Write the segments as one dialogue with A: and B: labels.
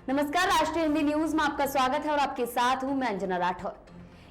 A: नमस्कार, राष्ट्रीय हिंदी न्यूज में आपका स्वागत है और आपके साथ हूं मैं अंजना राठौर।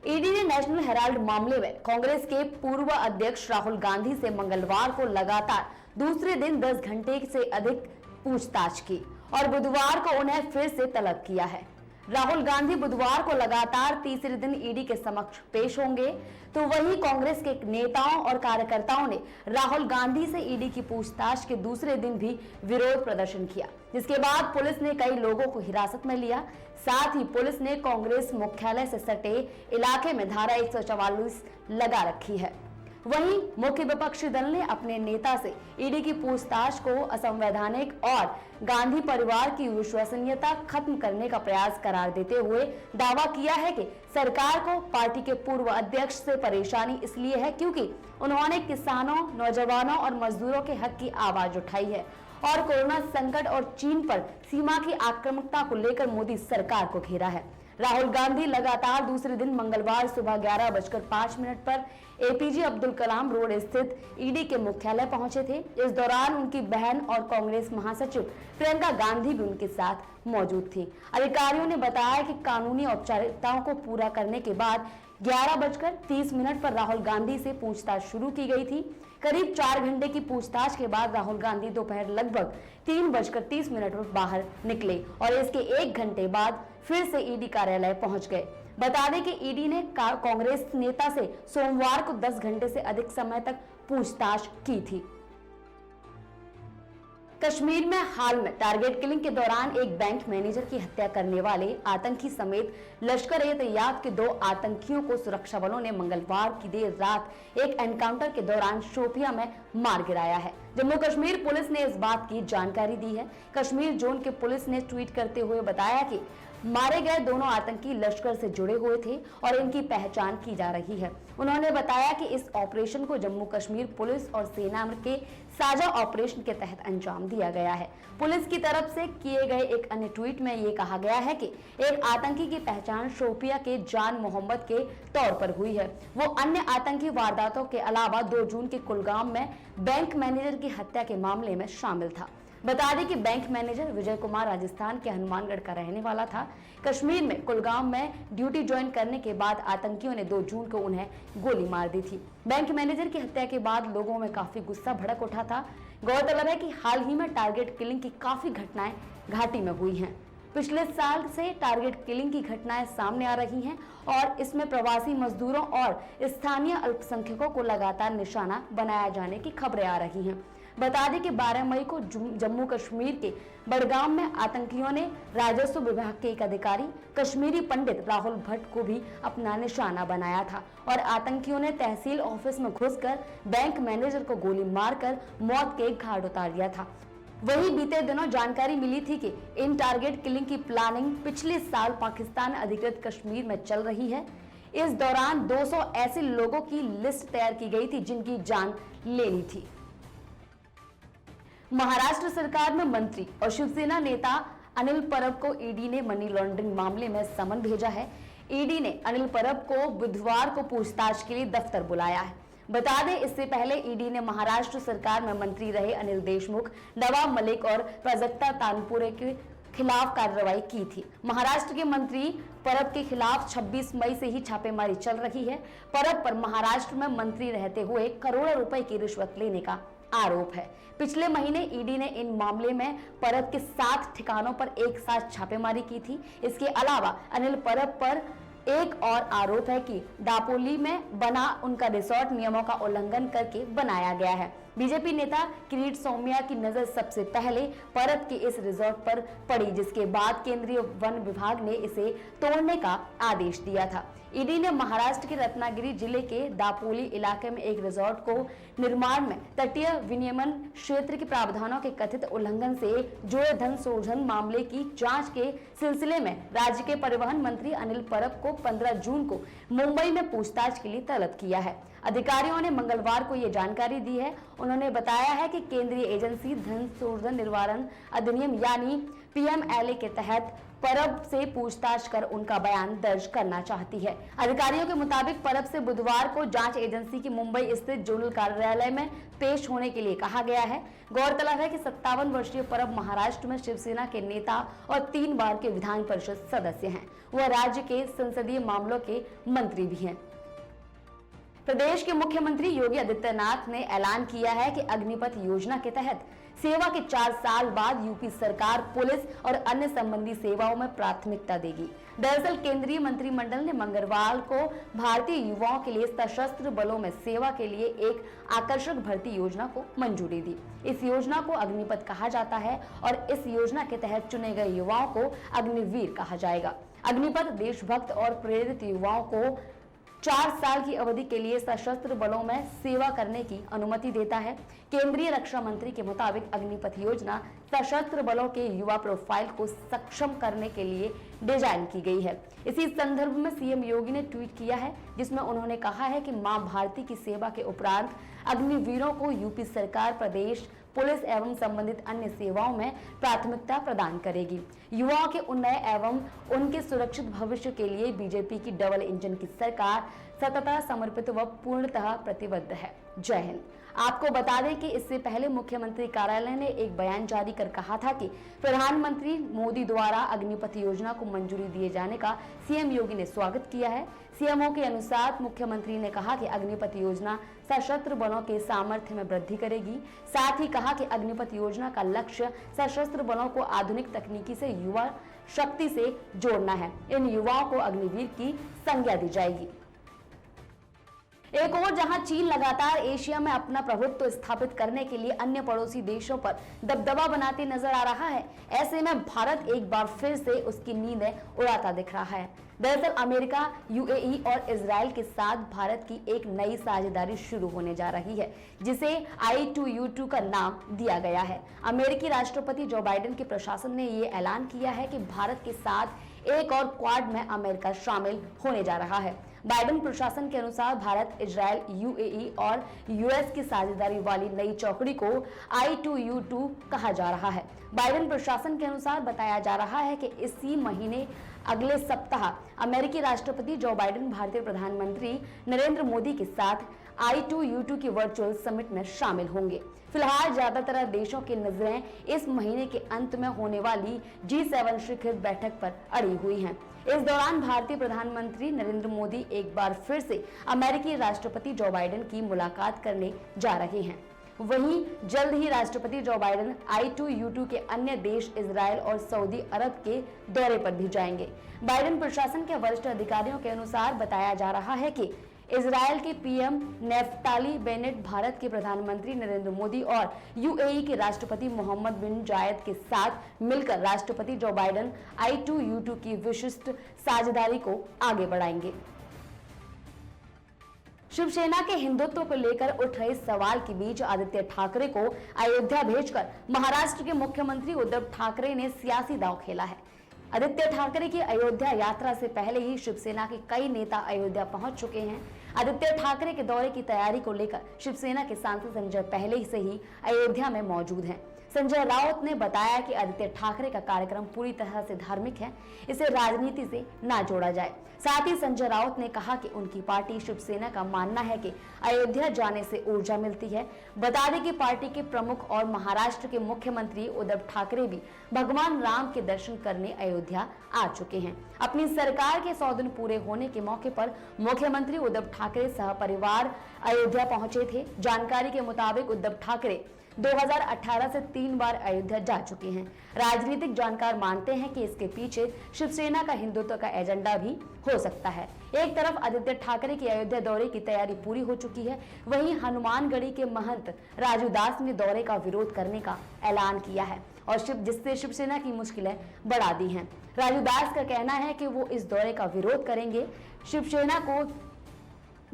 A: ईडी ने नेशनल हेराल्ड मामले में कांग्रेस के पूर्व अध्यक्ष राहुल गांधी से मंगलवार को लगातार दूसरे दिन 10 घंटे से अधिक पूछताछ की और बुधवार को उन्हें फिर से तलब किया है। राहुल गांधी बुधवार को लगातार तीसरे दिन ईडी के समक्ष पेश होंगे, तो वहीं कांग्रेस के नेताओं और कार्यकर्ताओं ने राहुल गांधी से ईडी की पूछताछ के दूसरे दिन भी विरोध प्रदर्शन किया, जिसके बाद पुलिस ने कई लोगों को हिरासत में लिया। साथ ही पुलिस ने कांग्रेस मुख्यालय से सटे इलाके में धारा 144 लगा रखी है। वहीं मुख्य विपक्षी दल ने अपने नेता से ईडी की पूछताछ को असंवैधानिक और गांधी परिवार की विश्वसनीयता खत्म करने का प्रयास करार देते हुए दावा किया है कि सरकार को पार्टी के पूर्व अध्यक्ष से परेशानी इसलिए है क्योंकि उन्होंने किसानों, नौजवानों और मजदूरों के हक की आवाज उठाई है और कोरोना संकट और चीन पर सीमा की आक्रामकता को लेकर मोदी सरकार को घेरा है। राहुल गांधी लगातार दूसरे दिन मंगलवार सुबह 11:05 पर एपीजे अब्दुल कलाम रोड स्थित ईडी के मुख्यालय पहुंचे थे। इस दौरान उनकी बहन और कांग्रेस महासचिव प्रियंका गांधी भी उनके साथ मौजूद थी। अधिकारियों ने बताया कि कानूनी औपचारिकताओं को पूरा करने के बाद 11:30 पर राहुल गांधी से पूछताछ शुरू की गई थी। करीब 4 घंटे की पूछताछ के बाद राहुल गांधी दोपहर लगभग 3:30 पर बाहर निकले और इसके 1 घंटे बाद फिर से ईडी कार्यालय पहुंच गए। बता दें कि ईडी ने कांग्रेस नेता से सोमवार को 10 घंटे से अधिक समय तक पूछताछ की थी। कश्मीर में हाल में टारगेट किलिंग के दौरान एक बैंक मैनेजर की हत्या करने वाले आतंकी समेत लश्कर-ए-तैयबा के 2 आतंकियों को सुरक्षा बलों ने मंगलवार की देर रात एक एनकाउंटर के दौरान शोपियां में मार गिराया है। जम्मू कश्मीर पुलिस ने इस बात की जानकारी दी है। कश्मीर जोन के पुलिस ने ट्वीट करते हुए बताया कि मारे गए दोनों आतंकी लश्कर से जुड़े हुए थे और इनकी पहचान की जा रही है। उन्होंने बताया कि इस ऑपरेशन को जम्मू कश्मीर पुलिस और सेना के साझा ऑपरेशन के तहत अंजाम दिया गया है। पुलिस की तरफ से किए गए एक अन्य ट्वीट में ये कहा गया है कि एक आतंकी की पहचान शोपिया के जान मोहम्मद के तौर पर हुई है। वो अन्य आतंकी वारदातों के अलावा 2 जून के कुलगाम में बैंक मैनेजर की हत्या के मामले में शामिल था। बता दें कि बैंक मैनेजर विजय कुमार राजस्थान के हनुमानगढ़ का रहने वाला था। कश्मीर में कुलगाम में ड्यूटी ज्वाइन करने के बाद आतंकियों ने 2 जून को उन्हें गोली मार दी थी। बैंक मैनेजर की हत्या के बाद लोगों में काफी गुस्सा भड़क उठा था। गौरतलब है कि हाल ही में टारगेट किलिंग की काफी घटनाएं घाटी में हुई हैं। पिछले साल से टारगेट किलिंग की घटनाएं सामने आ रही हैं और इसमें प्रवासी मजदूरों और स्थानीय अल्पसंख्यकों को लगातार निशाना बनाया जाने की खबरें आ रही हैं। बता दें कि 12 मई को जम्मू कश्मीर के बड़गाम में आतंकियों ने राजस्व विभाग के एक अधिकारी कश्मीरी पंडित राहुल भट्ट को भी अपना निशाना बनाया था और आतंकियों ने तहसील ऑफिस में घुसकर बैंक मैनेजर को गोली मारकर मौत के घाट उतार दिया था। वहीं बीते दिनों जानकारी मिली थी कि इन टारगेट किलिंग की प्लानिंग पिछले साल पाकिस्तान अधिकृत कश्मीर में चल रही है। इस दौरान 200 ऐसे लोगों की लिस्ट तैयार की गई थी जिनकी जान लेनी थी। महाराष्ट्र सरकार में मंत्री और शिवसेना नेता अनिल परब को ईडी ने मनी लॉन्ड्रिंग मामले में समन भेजा है। ईडी ने अनिल परब को बुधवार को पूछताछ के लिए दफ्तर बुलाया है। बता दें, इससे पहले ईडी ने महाराष्ट्र सरकार में मंत्री रहे अनिल देशमुख, नवाब मलिक और प्राजक्ता तानपुरे के खिलाफ कार्रवाई की थी। महाराष्ट्र के मंत्री परब के खिलाफ 26 मई से ही छापेमारी चल रही है। परब पर महाराष्ट्र में मंत्री रहते हुए करोड़ों रुपए की रिश्वत लेने का आरोप है। पिछले महीने ईडी ने इन मामले में परब के 7 ठिकानों पर एक साथ छापेमारी की थी। इसके अलावा अनिल परब पर एक और आरोप है कि दापोली में बना उनका रिसोर्ट नियमों का उल्लंघन करके बनाया गया है। बीजेपी नेता किरीट सौम्या की नजर सबसे पहले परब के इस रिसोर्ट पर पड़ी, जिसके बाद केंद्रीय वन विभाग ने इसे तोड़ने का आदेश दिया था। ईडी ने महाराष्ट्र के रत्नागिरी जिले के दापोली इलाके में एक रिसोर्ट को निर्माण में तटीय विनियमन क्षेत्र के प्रावधानों के कथित उल्लंघन से जुड़े धन शोधन मामले की जांच के सिलसिले में राज्य के परिवहन मंत्री अनिल परब को 15 जून को मुंबई में पूछताछ के लिए तलब किया है। अधिकारियों ने मंगलवार को यह जानकारी दी है। उन्होंने बताया है कि केंद्रीय एजेंसी धन शोधन निवारण अधिनियम यानी पीएमएलए के तहत परब से पूछताछ कर उनका बयान दर्ज करना चाहती है। अधिकारियों के मुताबिक परब से बुधवार को जांच एजेंसी की मुंबई स्थित जोनल कार्यालय में पेश होने के लिए कहा गया है। गौरतलब है कि 57 वर्षीय परब महाराष्ट्र में शिवसेना के नेता और 3 बार के विधान परिषद सदस्य हैं। वह राज्य के संसदीय मामलों के मंत्री भी हैं। प्रदेश के मुख्यमंत्री योगी आदित्यनाथ ने ऐलान किया है कि अग्निपथ योजना के तहत सेवा के 4 साल बाद यूपी सरकार पुलिस और अन्य संबंधी सेवाओं में प्राथमिकता देगी। दरअसल केंद्रीय मंत्रिमंडल ने मंगलवार को भारतीय युवाओं के लिए सशस्त्र बलों में सेवा के लिए एक आकर्षक भर्ती योजना को मंजूरी दी। इस योजना को अग्निपथ कहा जाता है और इस योजना के तहत चुने गए युवाओं को अग्निवीर कहा जाएगा। अग्निपथ देशभक्त और प्रेरित युवाओं को 4 साल की अवधि के लिए सशस्त्र बलों में सेवा करने की अनुमति देता है। केंद्रीय रक्षा मंत्री के मुताबिक अग्निपथ योजना सशस्त्र बलों के युवा प्रोफाइल को सक्षम करने के लिए डिजाइन की गई है। इसी संदर्भ में सीएम योगी ने ट्वीट किया है, जिसमें उन्होंने कहा है कि मां भारती की सेवा के उपरांत अग्निवीरों को यूपी सरकार प्रदेश पुलिस एवं संबंधित अन्य सेवाओं में प्राथमिकता प्रदान करेगी। युवाओं के उन्नयन एवं उनके सुरक्षित भविष्य के लिए बीजेपी की डबल इंजन की सरकार सततः समर्पित व पूर्णतः प्रतिबद्ध है। जय हिंद। आपको बता दें कि इससे पहले मुख्यमंत्री कार्यालय ने एक बयान जारी कर कहा था कि प्रधानमंत्री मोदी द्वारा अग्निपथ योजना को मंजूरी दिए जाने का सीएम योगी ने स्वागत किया है। सीएमओ के अनुसार मुख्यमंत्री ने कहा कि अग्निपथ योजना सशस्त्र बलों के सामर्थ्य में वृद्धि करेगी। साथ ही कहा कि अग्निपथ योजना का लक्ष्य सशस्त्र बलों को आधुनिक तकनीकी से युवा शक्ति से जोड़ना है। इन युवाओं को अग्निवीर की संज्ञा दी जाएगी। एक और जहां चीन लगातार एशिया में अपना प्रभुत्व स्थापित करने के लिए अन्य पड़ोसी देशों पर दबदबा बनाते नजर आ रहा है, ऐसे में भारत एक बार फिर से उसकी नींदें उड़ाता दिख रहा है। दरअसल अमेरिका, यूएई और इजराइल के साथ भारत की एक नई साझेदारी शुरू होने जा रही है, जिसे I2U2 का नाम दिया गया है। अमेरिकी राष्ट्रपति जो बाइडेन के प्रशासन ने ये ऐलान किया है कि भारत के साथ एक और क्वाड में अमेरिका शामिल होने जा रहा है। बाइडेन प्रशासन के अनुसार भारत, इजराइल, यूएई और यूएस की साझेदारी वाली नई चौकड़ी को I2U2 कहा जा रहा है। बाइडेन प्रशासन के अनुसार बताया जा रहा है कि इसी महीने अगले सप्ताह अमेरिकी राष्ट्रपति जो बाइडेन भारतीय प्रधानमंत्री नरेंद्र मोदी के साथ I2U2 की वर्चुअल समिट में शामिल होंगे। फिलहाल ज्यादातर देशों की नजरें इस महीने के अंत में होने वाली G7 शिखर बैठक पर अड़ी हुई हैं। इस दौरान भारतीय प्रधानमंत्री नरेंद्र मोदी एक बार फिर से अमेरिकी राष्ट्रपति जो बाइडेन की मुलाकात करने जा रहे हैं। वहीं जल्द ही राष्ट्रपति जो बाइडेन I2U2 के अन्य देश इजराइल और सऊदी अरब के दौरे पर भी जाएंगे। बाइडेन प्रशासन के वरिष्ठ अधिकारियों के अनुसार बताया जा रहा है कि इजराइल के पीएम नेफ्ताली बेनेट भारत के प्रधानमंत्री नरेंद्र मोदी और यूएई के राष्ट्रपति मोहम्मद बिन जायद के साथ मिलकर राष्ट्रपति जो बाइडेन I2U2 की विशिष्ट साझेदारी को आगे बढ़ाएंगे। शिवसेना के हिंदुत्व को लेकर उठ रहे सवाल के बीच आदित्य ठाकरे को अयोध्या भेजकर महाराष्ट्र के मुख्यमंत्री उद्धव ठाकरे ने सियासी दांव खेला है। आदित्य ठाकरे की अयोध्या यात्रा से पहले ही शिवसेना के कई नेता अयोध्या पहुंच चुके हैं। आदित्य ठाकरे के दौरे की तैयारी को लेकर शिवसेना के सांसद संजय पहले से ही अयोध्या में मौजूद हैं। संजय राउत ने बताया कि आदित्य ठाकरे का कार्यक्रम पूरी तरह से धार्मिक है, इसे राजनीति से ना जोड़ा जाए। साथ ही संजय राउत ने कहा कि उनकी पार्टी शिवसेना का मानना है कि अयोध्या जाने से ऊर्जा मिलती है। बता दें कि पार्टी के प्रमुख और महाराष्ट्र के मुख्यमंत्री उद्धव ठाकरे भी भगवान राम के दर्शन करने अयोध्या आ चुके हैं। अपनी सरकार के 100 दिन पूरे होने के मौके पर मुख्यमंत्री उद्धव ठाकरे सहपरिवार अयोध्या पहुंचे थे। जानकारी के मुताबिक उद्धव ठाकरे 2018 से 3 बार अयोध्या जा चुके हैं। राजनीतिक जानकार मानते हैं कि इसके पीछे शिवसेना का हिंदुत्व का एजेंडा भी हो सकता है। एक तरफ आदित्य ठाकरे की अयोध्या दौरे की तैयारी पूरी हो चुकी है, वहीं हनुमानगढ़ी के महंत राजू दास ने दौरे का विरोध करने का ऐलान किया है और जिससे शिवसेना की मुश्किलें बढ़ा दी हैं। राजू दास का कहना है कि वो इस दौरे का विरोध करेंगे। शिवसेना को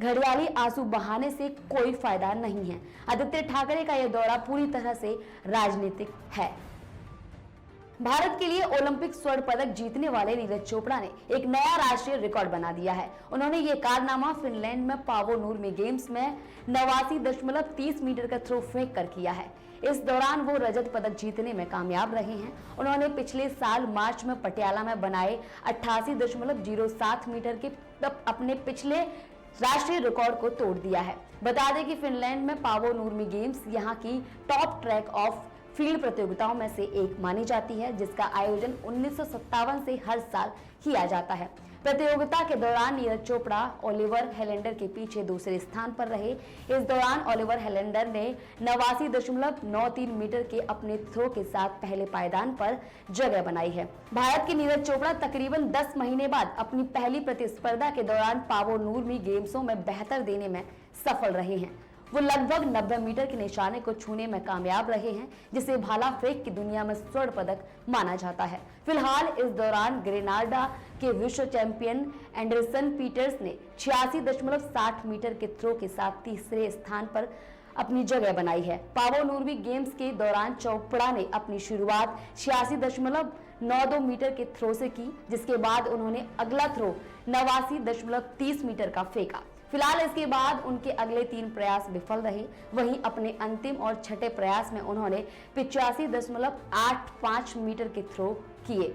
A: घड़ियाली आंसू बहाने से कोई फायदा नहीं है। आदित्य ठाकरे का यह दौरा पूरी तरह से राजनीतिक है। भारत के लिए ओलंपिक स्वर्ण पदक जीतने वाले नीरज चोपड़ा ने एक नया राष्ट्रीय रिकॉर्ड बना दिया है। उन्होंने ये कारनामा फिनलैंड में पावो नूर्मी गेम्स में 89.30 मीटर का थ्रो फेंक कर किया है। इस दौरान वो रजत पदक जीतने में कामयाब रहे हैं। उन्होंने पिछले साल मार्च में पटियाला में बनाए 88.07 मीटर के अपने पिछले राष्ट्रीय रिकॉर्ड को तोड़ दिया है। बता दें कि फिनलैंड में पावो नूर्मी गेम्स यहाँ की टॉप ट्रैक ऑफ फील्ड प्रतियोगिताओं में से एक मानी जाती है, जिसका आयोजन 1957 से हर साल किया जाता है। प्रतियोगिता के दौरान नीरज चोपड़ा ओलिवर हेलेंडर के पीछे दूसरे स्थान पर रहे। इस दौरान ओलिवर हेलेंडर ने 89.93 मीटर के अपने थ्रो के साथ पहले पायदान पर जगह बनाई है। भारत के नीरज चोपड़ा तकरीबन 10 महीने बाद अपनी पहली प्रतिस्पर्धा के दौरान पावो नूर्मी गेम्सों में बेहतर देने में सफल रहे हैं। वो लगभग 90 मीटर के निशाने को छूने में कामयाब रहे हैं, जिसे भाला फेंक की दुनिया में स्वर्ण पदक माना जाता है। फिलहाल इस दौरान ग्रेनाडा के विश्व चैंपियन एंडरसन पीटर्स ने 86.60 मीटर के थ्रो के साथ तीसरे स्थान पर अपनी जगह बनाई है। पावो नूर्मी गेम्स के दौरान चोपड़ा ने अपनी शुरुआत 86.92 मीटर के थ्रो से की, जिसके बाद उन्होंने अगला थ्रो 89.30 मीटर का फेंका। फिलहाल इसके बाद उनके अगले 3 प्रयास विफल रहे। वहीं अपने अंतिम और छठे प्रयास में उन्होंने 85.85 मीटर के थ्रो किए।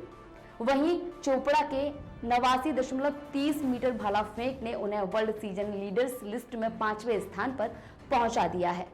A: वहीं चोपड़ा के 89.30 मीटर भाला फेंक ने उन्हें वर्ल्ड सीजन लीडर्स लिस्ट में 5वें स्थान पर पहुंचा दिया है।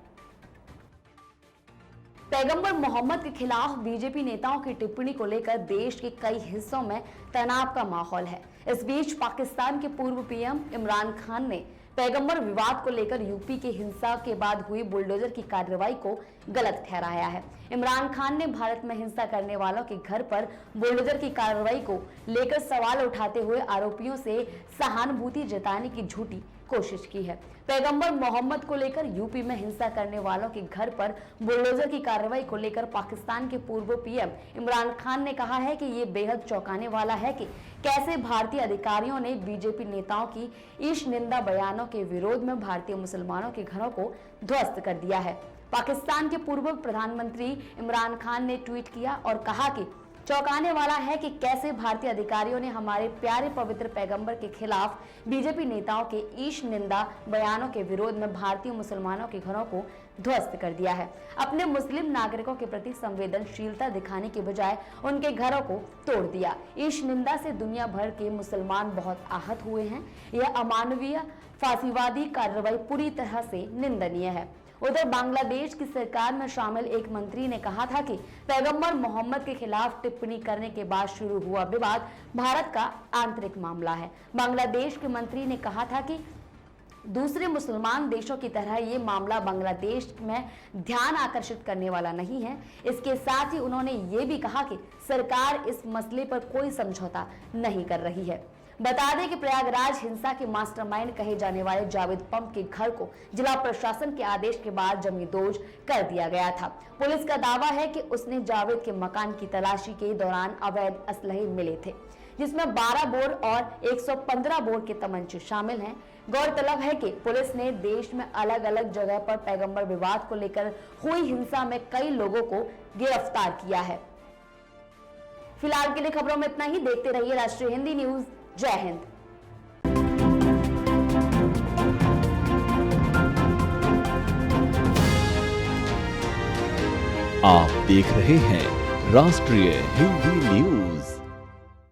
A: पैगंबर मोहम्मद के खिलाफ बीजेपी नेताओं की टिप्पणी को लेकर देश के कई हिस्सों में तनाव का माहौल है। इस बीच पाकिस्तान के पूर्व पीएम इमरान खान ने पैगंबर विवाद को लेकर यूपी के हिंसा के बाद हुई बुलडोजर की कार्रवाई को गलत ठहराया है। इमरान खान ने भारत में हिंसा करने वालों के घर पर बुलडोजर की कार्रवाई को लेकर सवाल उठाते हुए आरोपियों से सहानुभूति जताने की झूठी कोशिश की है। पैगंबर मोहम्मद को लेकर यूपी में हिंसा करने वालों के घर पर बुलडोजर की कार्रवाई को लेकर पाकिस्तान के पूर्व पीएम इमरान खान ने कहा है कि ये बेहद चौंकाने वाला है कि कैसे भारतीय अधिकारियों ने बीजेपी नेताओं की ईश निंदा बयानों के विरोध में भारतीय मुसलमानों के घरों को ध्वस्त कर दिया है। पाकिस्तान के पूर्व प्रधानमंत्री इमरान खान ने ट्वीट किया और कहा कि चौंकाने वाला है कि कैसे भारतीय अधिकारियों ने हमारे प्यारे पवित्र पैगंबर के खिलाफ बीजेपी नेताओं के ईश निंदा बयानों के विरोध में भारतीय मुसलमानों के घरों को ध्वस्त कर दिया है। अपने मुस्लिम नागरिकों के प्रति संवेदनशीलता दिखाने के बजाय उनके घरों को तोड़ दिया। ईश निंदा से दुनिया भर के मुसलमान बहुत आहत हुए हैं। यह अमानवीय फांसीवादी कार्रवाई पूरी तरह से निंदनीय है। उधर बांग्लादेश की सरकार में शामिल एक मंत्री ने कहा था कि पैगंबर मोहम्मद के खिलाफ टिप्पणी करने के बाद शुरू हुआ विवाद भारत का आंतरिक मामला है। बांग्लादेश के मंत्री ने कहा था कि दूसरे मुसलमान देशों की तरह ये मामला बांग्लादेश में ध्यान आकर्षित करने वाला नहीं है। इसके साथ ही उन्होंने ये भी कहा कि सरकार इस मसले पर कोई समझौता नहीं कर रही है। बता दें कि प्रयागराज हिंसा के मास्टरमाइंड कहे जाने वाले जावेद पंप के घर को जिला प्रशासन के आदेश के बाद जमींदोज कर दिया गया था। पुलिस का दावा है कि उसने जावेद के मकान की तलाशी के दौरान अवैध असलहे मिले थे, जिसमें 12 बोर और 115 बोर के तमंचे शामिल हैं। गौरतलब है कि पुलिस ने देश में अलग अलग जगह पर पैगंबर विवाद को लेकर हुई हिंसा में कई लोगों को गिरफ्तार किया है। फिलहाल के लिए खबरों में इतना ही। देखते रहिए राष्ट्रीय हिंदी न्यूज। जय हिंद।
B: आप देख रहे हैं राष्ट्रीय हिंदी न्यूज।